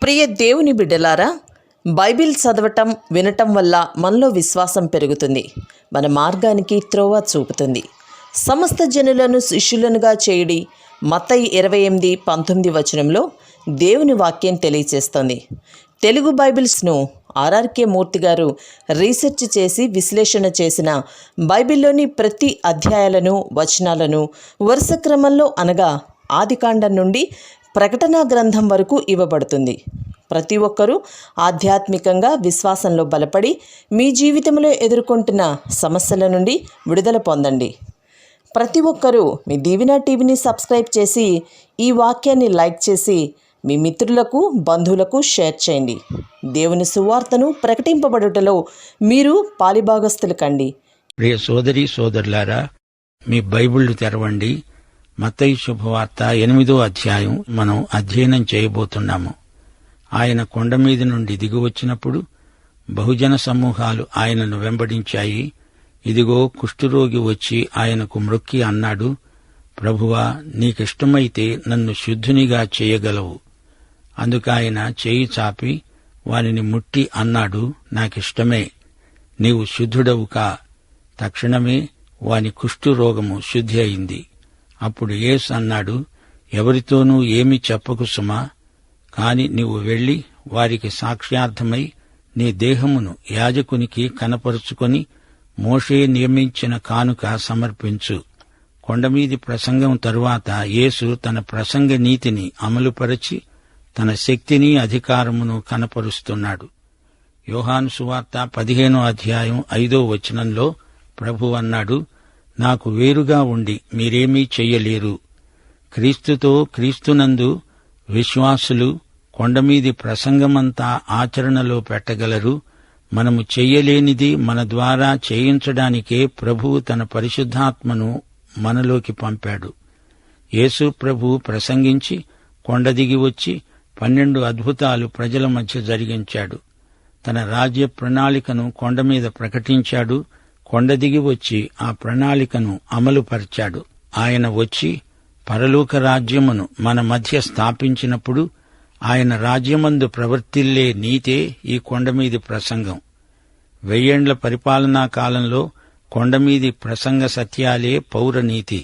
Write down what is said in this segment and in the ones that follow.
ప్రియ దేవుని బిడ్డలారా, బైబిల్ చదవటం వినటం వల్ల మనలో విశ్వాసం పెరుగుతుంది. మన మార్గానికి త్రోవ చూపుతుంది. సమస్త జనులను శిష్యులనుగా చేయుడి మత్తయి 28:19 వచనంలో దేవుని వాక్యం తెలియచేస్తోంది. తెలుగు బైబిల్స్ను ఆర్ఆర్కే మూర్తి గారు రీసెర్చ్ చేసి విశ్లేషణ చేసిన బైబిల్లోని ప్రతి అధ్యాయాలను వచనాలను వరుస క్రమంలో అనగా ఆదికాండం నుండి ప్రకటనా గ్రంథం వరకు ఇవ్వబడుతుంది. ప్రతి ఒక్కరూ ఆధ్యాత్మికంగా విశ్వాసంలో బలపడి మీ జీవితంలో ఎదుర్కొంటున్న సమస్యల నుండి విడుదల పొందండి. ప్రతి ఒక్కరూ మీ దీవెన టీవీని సబ్స్క్రైబ్ చేసి ఈ వాక్యాన్ని లైక్ చేసి మీ మిత్రులకు బంధువులకు షేర్ చేయండి. దేవుని సువార్తను ప్రకటింపబడుటలో మీరు పాలిభాగస్తులు కండి. ప్రియ సోదరి సోదరులారా, మీ బైబిళ్లు తెరవండి. మత్తయి శుభవార్త 8వ అధ్యాయం మనం అధ్యయనం చేయబోతున్నాము. ఆయన కొండ మీద నుండి దిగివచ్చినప్పుడు బహుజన సమూహాలు ఆయనను వెంబడించాయి. ఇదిగో, కుష్ఠురోగి వచ్చి ఆయనకు మ్రొక్కి అన్నాడు, ప్రభువా, నీకిష్టమైతే నన్ను శుద్ధునిగా చేయగలవు. అందుకాయన చేయి చాపి వానిని ముట్టి అన్నాడు, నాకిష్టమే, నీవు శుద్ధుడవు కా. తక్షణమే వాని కుష్ఠురోగము శుద్ధి అయింది. అప్పుడు యేసు అన్నాడు, ఎవరితోనూ ఏమీ చెప్పకు సుమా, కాని నీవు వెళ్లి వారికి సాక్ష్యార్థమై నీ దేహమును యాజకునికి కనపరుచుకొని మోషే నియమించిన కానుక సమర్పించు. కొండమీది ప్రసంగం తరువాత యేసు తన ప్రసంగ నీతిని అమలుపరచి తన శక్తిని అధికారమును కనపరుస్తున్నాడు. యోహాను సువార్త 15వ అధ్యాయం 5వ వచనంలో ప్రభు అన్నాడు, నాకు వేరుగా ఉండి మీరేమీ చెయ్యలేరు. క్రీస్తుతో క్రీస్తునందు విశ్వాసులు కొండమీది ప్రసంగమంతా ఆచరణలో పెట్టగలరు. మనము చెయ్యలేనిది మన ద్వారా చేయించడానికే ప్రభువు తన పరిశుద్ధాత్మను మనలోకి పంపాడు. యేసు ప్రభు ప్రసంగించి కొండ దిగి వచ్చి 12 అద్భుతాలు ప్రజల మధ్య జరిగించాడు. తన రాజ్య ప్రణాళికను కొండ మీద ప్రకటించాడు. కొండ దిగి వచ్చి ఆ ప్రణాళికను అమలుపరిచాడు. ఆయన వచ్చి పరలోక రాజ్యమును మన మధ్య స్థాపించినప్పుడు ఆయన రాజ్యమందు ప్రవర్తిల్లే నీతే ఈ కొండమీది ప్రసంగం. 1000 ఏండ్ల పరిపాలనా కాలంలో కొండమీది ప్రసంగ సత్యాలే పౌరనీతి.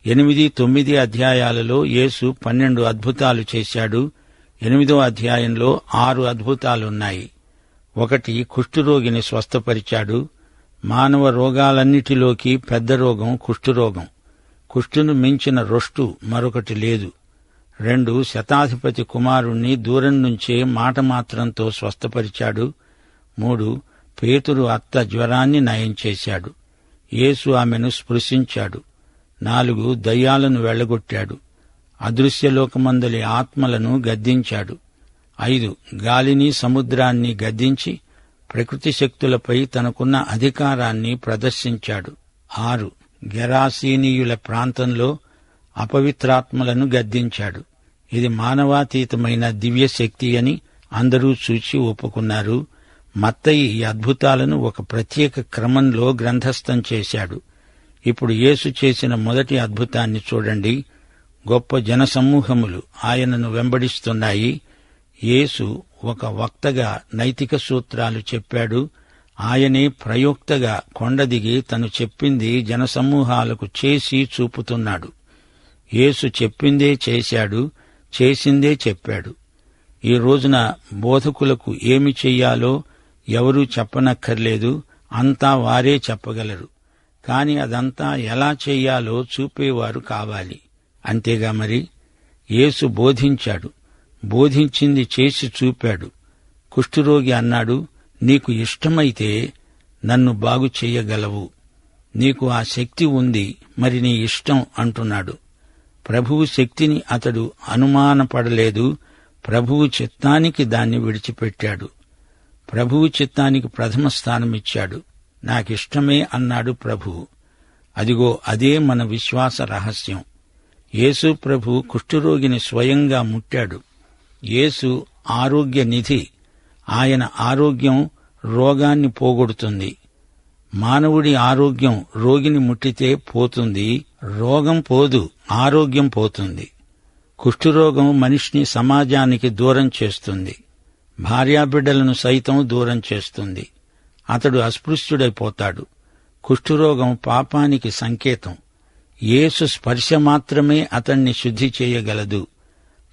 8, 9 అధ్యాయాలలో యేసు 12 అద్భుతాలు చేశాడు. 8వ అధ్యాయంలో 6 అద్భుతాలున్నాయి. 1, కుష్ఠురోగిని స్వస్థపరిచాడు. మానవ రోగాలన్నిటిలోకి పెద్ద రోగం కుష్ఠురోగం. కుష్ఠును మించిన రొష్టు మరొకటి లేదు. 2, శతాధిపతి కుమారుణ్ణి దూరం నుంచే మాట మాత్రంతో స్వస్థపరిచాడు. 3, పేతురు అత్త జ్వరాన్ని నయం చేశాడు. యేసు ఆమెను స్పృశించాడు. 4, దయ్యాలను వెళ్లగొట్టాడు. అదృశ్యలోకమందలి ఆత్మలను గద్దించాడు. 5, గాలిని సముద్రాన్ని గద్దించి ప్రకృతి శక్తులపై తనకున్న అధికారాన్ని ప్రదర్శించాడు. 6, గెరాసీనీయుల ప్రాంతంలో అపవిత్రాత్మలను గద్దించాడు. ఇది మానవాతీతమైన దివ్యశక్తి అని అందరూ చూచి ఒప్పుకున్నారు. మత్తయి ఈ అద్భుతాలను ఒక ప్రత్యేక క్రమంలో గ్రంథస్థం చేశాడు. ఇప్పుడు యేసు చేసిన మొదటి అద్భుతాన్ని చూడండి. గొప్ప జనసమూహములు ఆయనను వెంబడిస్తున్నాయి. యేసు ఒక వక్తగా నైతిక సూత్రాలు చెప్పాడు. ఆయనే ప్రయోక్తగా కొండ దిగి తను చెప్పింది జనసమూహాలకు చేసి చూపుతున్నాడు. యేసు చెప్పిందే చేశాడు, చేసిందే చెప్పాడు. ఈ రోజున బోధకులకు ఏమి చెయ్యాలో ఎవరూ చెప్పనక్కర్లేదు, అంతా వారే చెప్పగలరు. కాని అదంతా ఎలా చెయ్యాలో చూపేవారు కావాలి. అంతేగా మరి. యేసు బోధించాడు, బోధించింది చేసి చూపాడు. కుష్ఠురోగి అన్నాడు, నీకు ఇష్టమైతే నన్ను బాగు చెయ్యగలవు. నీకు ఆ శక్తి ఉంది, మరి నీ ఇష్టం అంటున్నాడు. ప్రభువు శక్తిని అతడు అనుమానపడలేదు. ప్రభువు చిత్తానికి దాన్ని విడిచిపెట్టాడు. ప్రభువు చిత్తానికి ప్రథమ స్థానమిచ్చాడు. నాకిష్టమే అన్నాడు ప్రభువు. అదిగో, అదే మన విశ్వాస రహస్యం. యేసు ప్రభు కుష్ఠురోగిని స్వయంగా ముట్టాడు. యేసు ఆరోగ్య నిధి. ఆయన ఆరోగ్యం రోగాన్ని పోగొడుతుంది. మానవుడి ఆరోగ్యం రోగిని ముట్టితే పోతుంది, రోగం పోదు, ఆరోగ్యం పోతుంది. కుష్ఠురోగం మనిషిని సమాజానికి దూరం చేస్తుంది. భార్యాబిడ్డలను సైతం దూరం చేస్తుంది. అతడు అస్పృశ్యుడైపోతాడు. కుష్ఠురోగం పాపానికి సంకేతం. యేసు స్పర్శ మాత్రమే అతణ్ణి శుద్ధి చేయగలదు.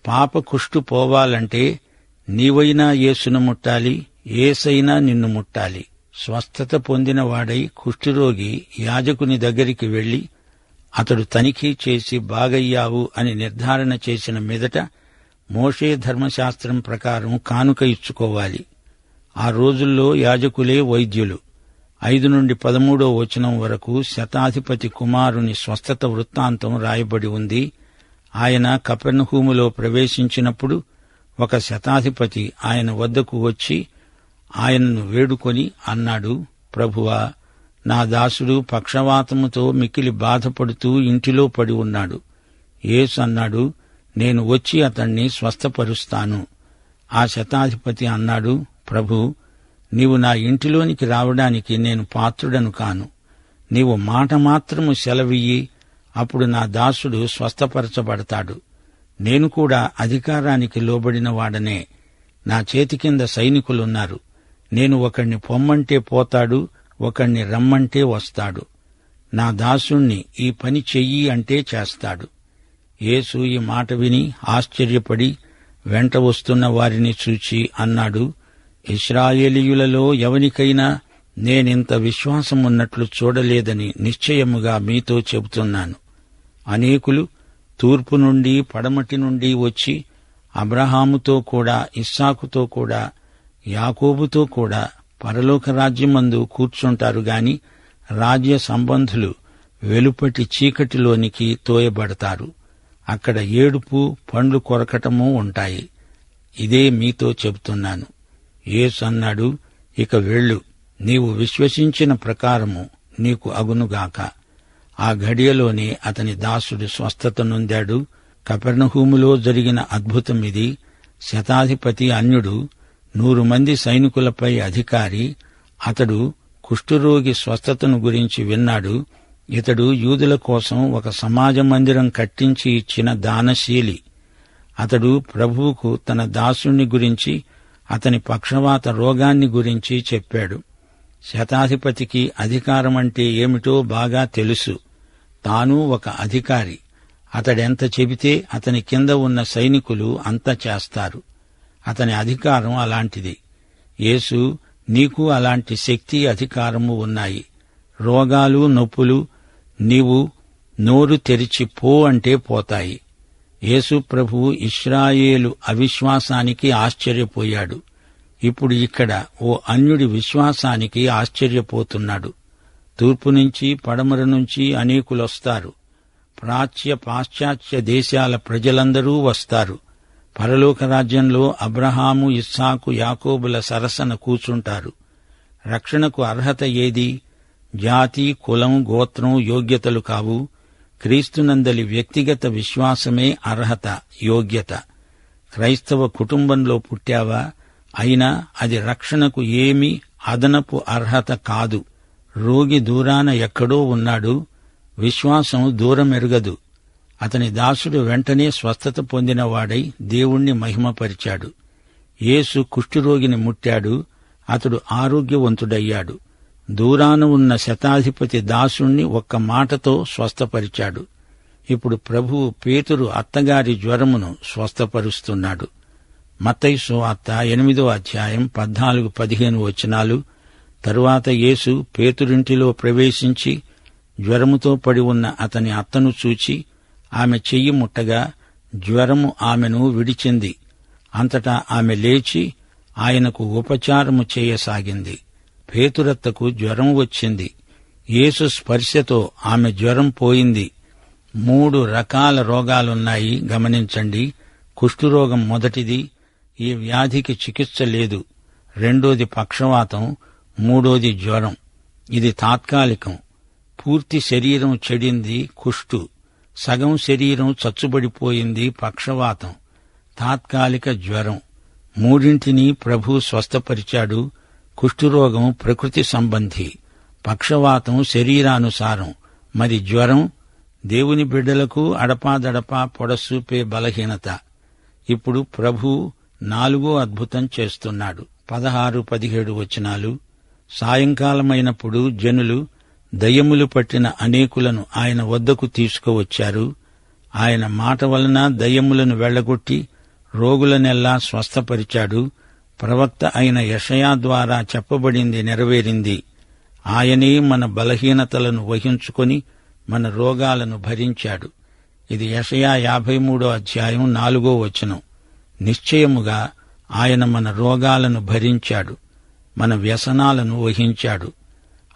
పాప కుష్ఠు పోవాలంటే నీవైనా యేసును ముట్టాలి, యేసైనా నిన్ను ముట్టాలి. స్వస్థత పొందినవాడై కుష్ఠురోగి యాజకుని దగ్గరికి వెళ్లి అతడు తనిఖీ చేసి బాగయ్యావు అని నిర్ధారణ చేసిన మీదట మోషే ధర్మశాస్త్రం ప్రకారం కానుక ఇచ్చుకోవాలి. ఆ రోజుల్లో యాజకులే వైద్యులు. 5-13 వరకు శతాధిపతి కుమారుని స్వస్థత వృత్తాంతం రాయబడి ఉంది. ఆయన కపెర్నహూములో ప్రవేశించినప్పుడు ఒక శతాధిపతి ఆయన వద్దకు వచ్చి ఆయనను వేడుకొని అన్నాడు, ప్రభువా, నా దాసుడు పక్షవాతముతో మిక్కిలి బాధపడుతూ ఇంటిలో పడి ఉన్నాడు. యేసు అన్నాడు, నేను వచ్చి అతణ్ణి స్వస్థపరుస్తాను. ఆ శతాధిపతి అన్నాడు, ప్రభూ, నీవు నా ఇంటిలోనికి రావడానికి నేను పాత్రుడను కాను. నీవు మాట మాత్రము సెలవియ్యి, అప్పుడు నా దాసుడు స్వస్థపరచబడతాడు. నేను కూడా అధికారానికి లోబడిన వాడనే. నా చేతి కింద సైనికులున్నారు. నేను ఒకణ్ణి పొమ్మంటే పోతాడు, ఒకణ్ణి రమ్మంటే వస్తాడు. నా దాసుణ్ణి ఈ పని చెయ్యి అంటే చేస్తాడు. యేసు ఈ మాట విని ఆశ్చర్యపడి వెంట వస్తున్న వారిని చూచి అన్నాడు, ఇశ్రాయేలీయులలో ఎవనికైనా నేనింత విశ్వాసమున్నట్లు చూడలేదని నిశ్చయముగా మీతో చెబుతున్నాను. అనేకులు తూర్పు నుండి పడమటి నుండి వచ్చి అబ్రహాముతో కూడా, ఇస్సాకుతో కూడా, యాకోబుతో కూడా పరలోక రాజ్యమందు కూర్చుంటారు గాని రాజ్య సంబంధులు వెలుపటి చీకటిలోనికి తోయబడతారు. అక్కడ ఏడుపు, పండ్లు కొరకటము ఉంటాయి. ఇదే మీతో చెబుతున్నాను. యేసు అన్నాడు, ఇక వెళ్ళు, నీవు విశ్వసించిన ప్రకారము నీకు అగునుగాక. ఆ ఘడియలోనే అతని దాసుడు స్వస్థత నొందాడు. కపెర్నహూములో జరిగిన అద్భుతమిది. శతాధిపతి అన్యుడు, 100 మంది సైనికులపై అధికారి. అతడు కుష్ఠురోగి స్వస్థతను గురించి విన్నాడు. ఇతడు యూదుల కోసం ఒక సమాజ మందిరం కట్టించి ఇచ్చిన దానశీలి. అతడు ప్రభువుకు తన దాసుని గురించి, అతని పక్షవాత రోగాన్ని గురించి చెప్పాడు. శతాధిపతికి అధికారమంటే ఏమిటో బాగా తెలుసు. తాను ఒక అధికారి. అతడెంత చెబితే అతని కింద ఉన్న సైనికులు అంత చేస్తారు. అతని అధికారం అలాంటిది. యేసు, నీకు అలాంటి శక్తి, అధికారము ఉన్నాయి. రోగాలు, నొప్పులు నీవు నోరు తెరిచి పో అంటే పోతాయి. యేసు ప్రభువు ఇశ్రాయేలు అవిశ్వాసానికి ఆశ్చర్యపోయాడు. ఇప్పుడు ఇక్కడ ఓ అన్యుడి విశ్వాసానికి ఆశ్చర్యపోతున్నాడు. తూర్పు నుంచి పడమర నుంచి అనేకులొస్తారు. ప్రాచ్య పాశ్చాత్య దేశాల ప్రజలందరూ వస్తారు. పరలోక రాజ్యంలో అబ్రహాము, ఇస్సాకు, యాకోబుల సరసన కూర్చుంటారు. రక్షణకు అర్హత ఏది? జాతి, కులం, గోత్రం యోగ్యతలు కావు. క్రీస్తునందలి వ్యక్తిగత విశ్వాసమే అర్హత, యోగ్యత. క్రైస్తవ కుటుంబంలో పుట్టావా? అయినా అది రక్షణకు ఏమీ అదనపు అర్హత కాదు. రోగి దూరాన ఎక్కడో ఉన్నాడు. విశ్వాసం దూరమెరుగదు. అతని దాసుడు వెంటనే స్వస్థత పొందినవాడై దేవుణ్ణి మహిమపరిచాడు. యేసు కుష్ఠురోగిని ముట్టాడు. అతడు ఆరోగ్యవంతుడయ్యాడు. దూరాన ఉన్న శతాధిపతి దాసుణ్ణి ఒక్క మాటతో స్వస్థపరిచాడు. ఇప్పుడు ప్రభువు పేతురు అత్తగారి జ్వరమును స్వస్థపరుస్తున్నాడు. మత్తయి సువార్త 8:14-15 తరువాత యేసు పేతురింటిలో ప్రవేశించి జ్వరముతో పడి ఉన్న అతని అత్తను చూచి ఆమె చెయ్యి ముట్టగా జ్వరము ఆమెను విడిచింది. అంతటా ఆమె లేచి ఆయనకు ఉపచారము చేయసాగింది. పేతురత్తకు జ్వరం వచ్చింది. యేసు స్పర్శతో ఆమె జ్వరం పోయింది. 3 రకాల రోగాలున్నాయి, గమనించండి. కుష్ఠురోగం మొదటిది. ఈ వ్యాధికి చికిత్స లేదు. రెండోది పక్షవాతం. మూడోది జ్వరం. ఇది తాత్కాలికం. పూర్తి శరీరం చెడింది కుష్ఠు. సగం శరీరం చచ్చుబడిపోయింది పక్షవాతం. తాత్కాలిక జ్వరం. మూడింటినీ ప్రభు స్వస్థపరిచాడు. కుష్ఠురోగం ప్రకృతి సంబంధి, పక్షవాతం శరీరానుసారం. మరి జ్వరం దేవుని బిడ్డలకు అడపాదడపా పొడసూపే బలహీనత. ఇప్పుడు ప్రభువు 4వ అద్భుతం చేస్తున్నాడు. 16-17 వచనాలు. సాయంకాలమైనప్పుడు జనులు దయ్యములు పట్టిన అనేకులను ఆయన వద్దకు తీసుకువచ్చారు. ఆయన మాట వలన దయ్యములను వెళ్లగొట్టి రోగులనెల్లా స్వస్థపరిచాడు. ప్రవక్త అయిన యెషయా ద్వారా చెప్పబడింది నెరవేరింది. ఆయనే మన బలహీనతలను వహించుకొని మన రోగాలను భరించాడు. ఇది యెషయా 53 వచనం. నిశ్చయముగా ఆయన మన రోగాలను భరించాడు, మన వ్యసనాలను వహించాడు.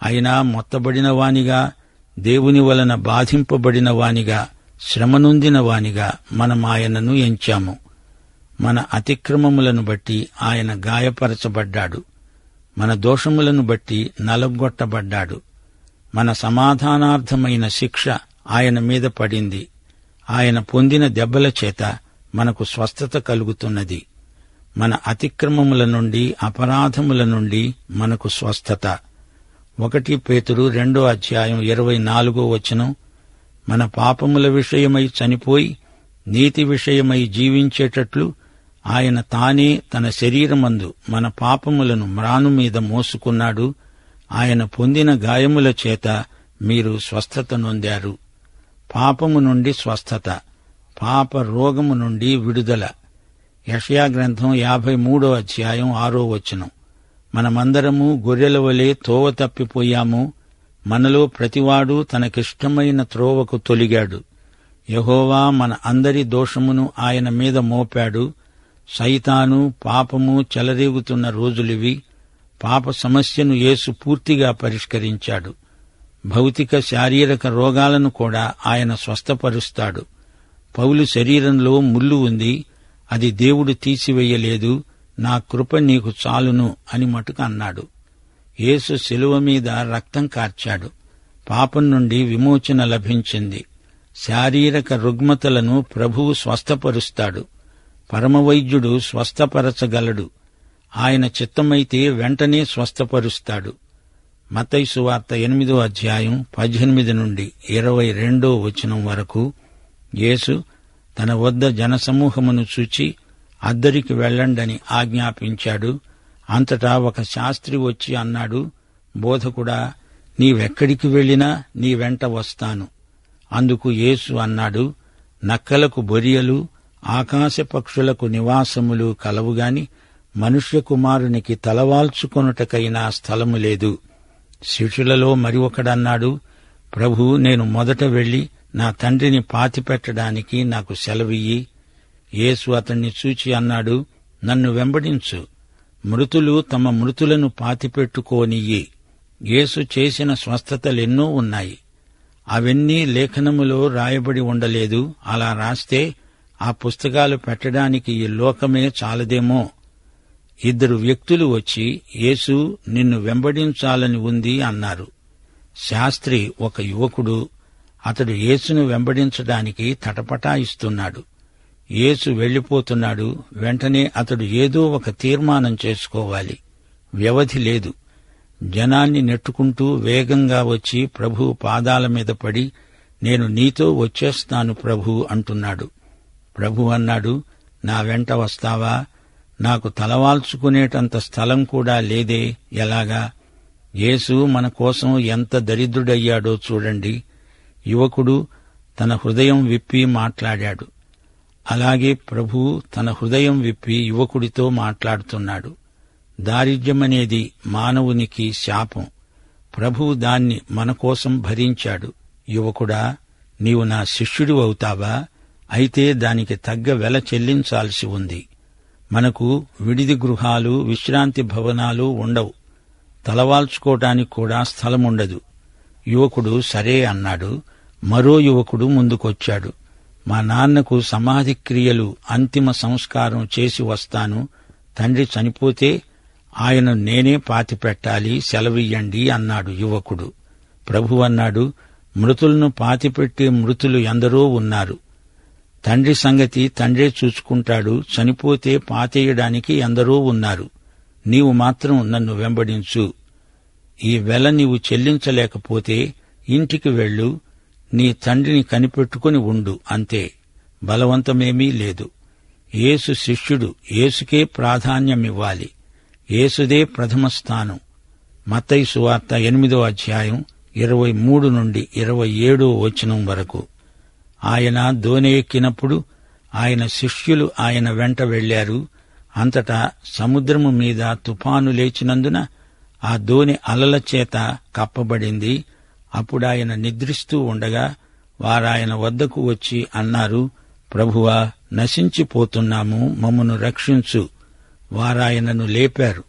అయినా మొత్తబడిన వానిగా, దేవుని వలన బాధింపబడిన వానిగా, శ్రమనొందిన వానిగా మనం ఆయనను ఎంచాము. మన అతిక్రమములను బట్టి ఆయన గాయపరచబడ్డాడు, మన దోషములను బట్టి నలగొట్టబడ్డాడు. మన సమాధానార్థమైన శిక్ష ఆయన మీద పడింది. ఆయన పొందిన దెబ్బల చేత మనకు స్వస్థత కలుగుతున్నది. మన అతిక్రమముల నుండి, అపరాధముల నుండి మనకు స్వస్థత. 1 పేతురు 2 వచనం. మన పాపముల విషయమై చనిపోయి నీతి విషయమై జీవించేటట్లు ఆయన తానే తన శరీరమందు మన పాపములను మ్రాను మీద మోసుకున్నాడు. ఆయన పొందిన గాయముల చేత మీరు స్వస్థత నొందారు. పాపము నుండి స్వస్థత, పాప రోగము నుండి విడుదల. యెషయా గ్రంథం 53 వచనం. మనమందరము గొర్రెల వలె తోవ తప్పిపోయాము. మనలో ప్రతివాడు తనకిష్టమైన త్రోవకు తొలిగాడు. యెహోవా మన అందరి దోషమును ఆయన మీద మోపాడు. సైతాను, పాపము చెలరేగుతున్న రోజులివి. పాప సమస్యను యేసు పూర్తిగా పరిష్కరించాడు. భౌతిక శారీరక రోగాలను కూడా ఆయన స్వస్థపరుస్తాడు. పౌలు శరీరంలో ముల్లు ఉంది, అది దేవుడు తీసివేయలేదు. నా కృప నీకు చాలును అని మటుకు అన్నాడు. యేసు శిలువ మీద రక్తం కార్చాడు. పాపం నుండి విమోచన లభించింది. శారీరక రుగ్మతలను ప్రభువు స్వస్థపరుస్తాడు. పరమవైద్యుడు స్వస్థపరచగలడు. ఆయన చిత్తమైతే వెంటనే స్వస్థపరుస్తాడు. మత్తయి సువార్త 8-18 వచనం వరకు. యేసు తన వద్ద జనసమూహమును చూచి అద్దరికి వెళ్ళండని ఆజ్ఞాపించాడు. అంతటా ఒక శాస్త్రి వచ్చి అన్నాడు, బోధకుడా, నీవెక్కడికి వెళ్ళినా నీ వెంట వస్తాను. అందుకు యేసు అన్నాడు, నక్కలకు బొరియలు, ఆకాశ పక్షులకు నివాసములు కలవుగాని మనుష్య కుమారునికి తలవాల్చుకొనుటకైనా స్థలము లేదు. శిష్యులలో మరి ఒకడన్నాడు, ప్రభూ, నేను మొదట వెళ్లి నా తండ్రిని పాతిపెట్టడానికి నాకు సెలవియ్యి. యేసు అతణ్ణి చూచి అన్నాడు, నన్ను వెంబడించు, మృతులు తమ మృతులను పాతిపెట్టుకోనియ్యి. యేసు చేసిన స్వస్థతలెన్నో ఉన్నాయి. అవన్నీ లేఖనములో రాయబడి ఉండలేదు. అలా రాస్తే ఆ పుస్తకాలు పెట్టడానికి ఈ లోకమే చాలదేమో. 2 వ్యక్తులు వచ్చి, యేసు, నిన్ను వెంబడించాలని ఉంది అన్నారు. శాస్త్రి ఒక యువకుడు. అతడు యేసును వెంబడించడానికి తటపటాయిస్తున్నాడు. యేసు వెళ్లిపోతున్నాడు. వెంటనే అతడు ఏదో ఒక తీర్మానం చేసుకోవాలి. వ్యవధి లేదు. జనాన్ని నెట్టుకుంటూ వేగంగా వచ్చి ప్రభువు పాదాల మీద పడి, నేను నీతో వచ్చేస్తాను ప్రభూ అంటున్నాడు. ప్రభు అన్నాడు, నా వెంట వస్తావా? నాకు తలవాల్చుకునేటంత స్థలం కూడా లేదే, ఎలాగా? యేసు మన కోసం ఎంత దరిద్రుడయ్యాడో చూడండి. యువకుడు తన హృదయం విప్పి మాట్లాడాడు. అలాగే ప్రభువు తన హృదయం విప్పి యువకుడితో మాట్లాడుతున్నాడు. దారిద్ర్యమనేది మానవునికి శాపం. ప్రభువు దాన్ని మన కోసం భరించాడు. యువకుడా, నీవు నా శిష్యుడు అవుతావా? అయితే దానికి తగ్గ వెల చెల్లించాల్సి ఉంది. మనకు విడిది గృహాలు, విశ్రాంతి భవనాలు ఉండవు. తలవాల్చుకోవటానికి కూడా స్థలముండదు. యువకుడు సరే అన్నాడు. మరో యువకుడు ముందుకొచ్చాడు. మా నాన్నకు సమాధి క్రియలు, అంతిమ సంస్కారం చేసి వస్తాను. తండ్రి చనిపోతే ఆయన నేనే పాతిపెట్టాలి, సెలవియ్యండి అన్నాడు యువకుడు. ప్రభు అన్నాడు, మృతులను పాతిపెట్టే మృతులు ఎందరో ఉన్నారు. తండ్రి సంగతి తండ్రే చూసుకుంటాడు. చనిపోతే పాతేయడానికి ఎందరో ఉన్నారు. నీవు మాత్రం నన్ను వెంబడించు. ఈ వెల నీవు చెల్లించలేకపోతే ఇంటికి వెళ్ళు. నీ తండ్రిని కనిపెట్టుకుని ఉండు, అంతే. బలవంతమేమీ లేదు. యేసు శిష్యుడు, యేసుకే ప్రాధాన్యమివ్వాలి. యేసుదే ప్రథమ స్థానం. మత్తయి సువార్త 8వ అధ్యాయం 23 నుండి 27వ వచనం వరకు. ఆయన దోణి ఎక్కినప్పుడు ఆయన శిష్యులు ఆయన వెంట వెళ్లారు. అంతటా సముద్రము మీద తుఫాను లేచినందున ఆ దోణి అలల చేత కప్పబడింది. అప్పుడాయన నిద్రిస్తూ ఉండగా వారాయన వద్దకు వచ్చి అన్నారు, ప్రభువా, నశించిపోతున్నాము, మమ్మను రక్షించు. వారాయనను లేపారు.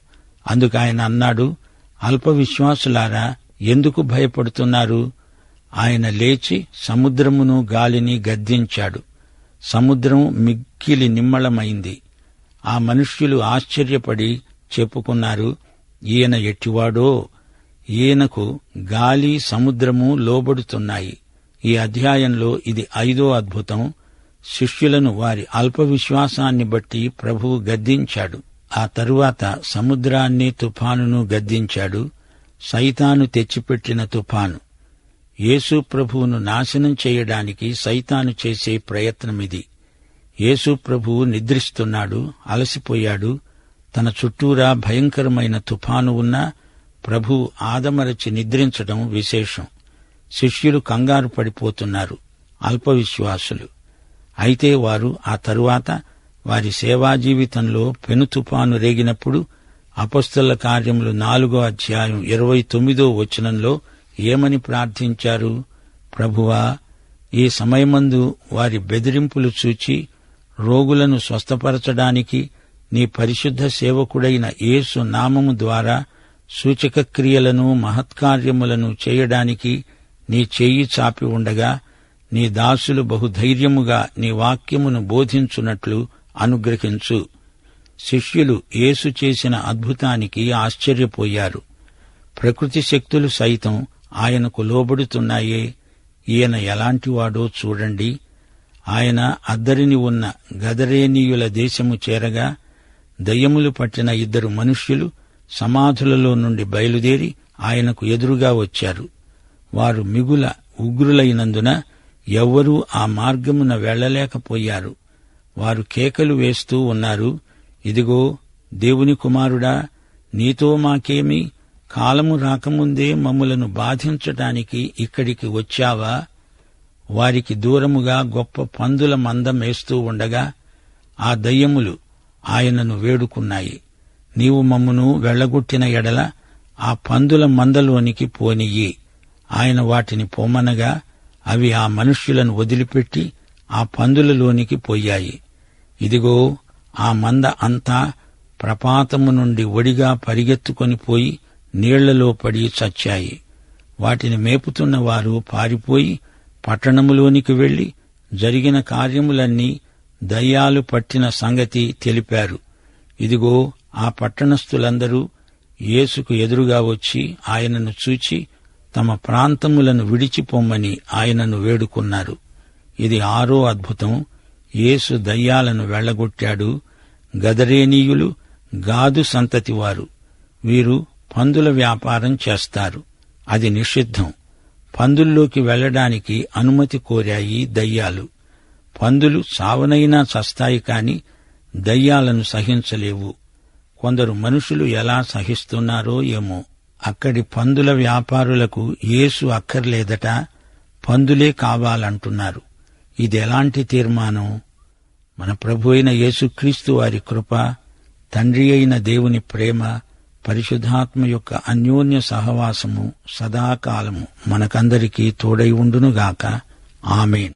అందుకాయన అన్నాడు, అల్ప విశ్వాసులారా, ఎందుకు భయపడుతున్నారు? ఆయన లేచి సముద్రమును గాలిని గద్దించాడు. సముద్రం మిక్కిలి నిమ్మళమైంది. ఆ మనుష్యులు ఆశ్చర్యపడి చెప్పుకున్నారు, ఈయన ఎట్టివాడో! ఈయనకు గాలి సముద్రము లోబడుతున్నాయి. ఈ అధ్యాయంలో ఇది 5వ అద్భుతం. శిష్యులను వారి అల్ప విశ్వాసాన్ని బట్టి ప్రభువు గద్దించాడు. ఆ తరువాత సముద్రాన్ని, తుఫానును గద్దించాడు. సైతాను తెచ్చిపెట్టిన తుఫాను. యేసు ప్రభువును నాశనం చేయడానికి సైతాను చేసే ప్రయత్నమిది. యేసు ప్రభువు నిద్రిస్తున్నాడు, అలసిపోయాడు. తన చుట్టూరా భయంకరమైన తుఫాను ఉన్నా ప్రభువు ఆదమరచి నిద్రించడం విశేషం. శిష్యులు కంగారు పడిపోతున్నారు, అల్ప విశ్వాసులు. అయితే వారు ఆ తరువాత వారి సేవా జీవితంలో పెను తుఫాను రేగినప్పుడు అపొస్తలుల కార్యములు 4వ అధ్యాయం 29వ వచనంలో ఏమని ప్రార్థించారు? ప్రభువా, ఈ సమయమందు వారి బెదిరింపులు చూచి రోగులను స్వస్థపరచడానికి నీ పరిశుద్ధ సేవకుడైన యేసు నామము ద్వారా సూచక క్రియలను, మహత్కార్యములను చేయడానికి నీ చెయ్యి చాపి ఉండగా నీ దాసులు బహుధైర్యముగా నీ వాక్యమును బోధించున్నట్లు అనుగ్రహించు. శిష్యులు యేసు చేసిన అద్భుతానికి ఆశ్చర్యపోయారు. ప్రకృతి శక్తులు సైతం ఆయనకు లోబడుతున్నాయే. ఈయన ఎలాంటివాడో చూడండి. ఆయన అద్దరిని ఉన్న గదరేనీయుల దేశము చేరగా దయ్యములు పట్టిన 2 మనుష్యులు సమాధులలో నుండి బయలుదేరి ఆయనకు ఎదురుగా వచ్చారు. వారు మిగుల ఉగ్రులైనందున ఎవ్వరూ ఆ మార్గమున వెళ్లలేకపోయారు. వారు కేకలు వేస్తూ ఉన్నారు, ఇదిగో, దేవుని కుమారుడా, నీతో మాకేమి? కాలము రాకముందే మమ్ములను బాధించటానికి ఇక్కడికి వచ్చావా? వారికి దూరముగా గొప్ప పందుల మంద మేస్తూ ఉండగా ఆ దయ్యములు ఆయనను వేడుకున్నాయి, నీవు మమ్మును వెళ్లగొట్టిన ఎడల ఆ పందుల మందలోనికి పోనియ్యి. ఆయన వాటిని పొమ్మనగా అవి ఆ మనుష్యులను వదిలిపెట్టి ఆ పందులలోనికి పోయాయి. ఇదిగో, ఆ మంద అంతా ప్రపాతము నుండి ఒడిగా పరిగెత్తుకొని పోయి నీళ్లలో పడి చచ్చాయి. వాటిని మేపుతున్న వారు పారిపోయి పట్టణములోనికి వెళ్లి జరిగిన కార్యములన్నీ, దయ్యాలు పట్టిన సంగతి తెలిపారు. ఇదిగో, ఆ పట్టణస్థులందరూ యేసుకు ఎదురుగా వచ్చి ఆయనను చూచి తమ ప్రాంతములను విడిచిపొమ్మని ఆయనను వేడుకున్నారు. ఇది 6వ అద్భుతం. యేసు దయ్యాలను వెళ్లగొట్టాడు. గదరేనీయులు గాదు సంతతివారు. వీరు పందుల వ్యాపారం చేస్తారు. అది నిషిద్ధం. పందుల్లోకి వెళ్లడానికి అనుమతి కోరాయి దయ్యాలు. పందులు చావనైనా చస్తాయి కాని దయ్యాలను సహించలేవు. కొందరు మనుషులు ఎలా సహిస్తున్నారో ఏమో. అక్కడి పందుల వ్యాపారులకు యేసు అక్కర్లేదట, పందులే కావాలంటున్నారు. ఇదెలాంటి తీర్మానం? మన ప్రభు అయిన యేసుక్రీస్తు వారి కృప, తండ్రి అయిన దేవుని ప్రేమ, పరిశుద్ధాత్మ యొక్క అన్యోన్య సహవాసము సదాకాలము మనకందరికీ తోడై ఉండునుగాక. ఆమేన్.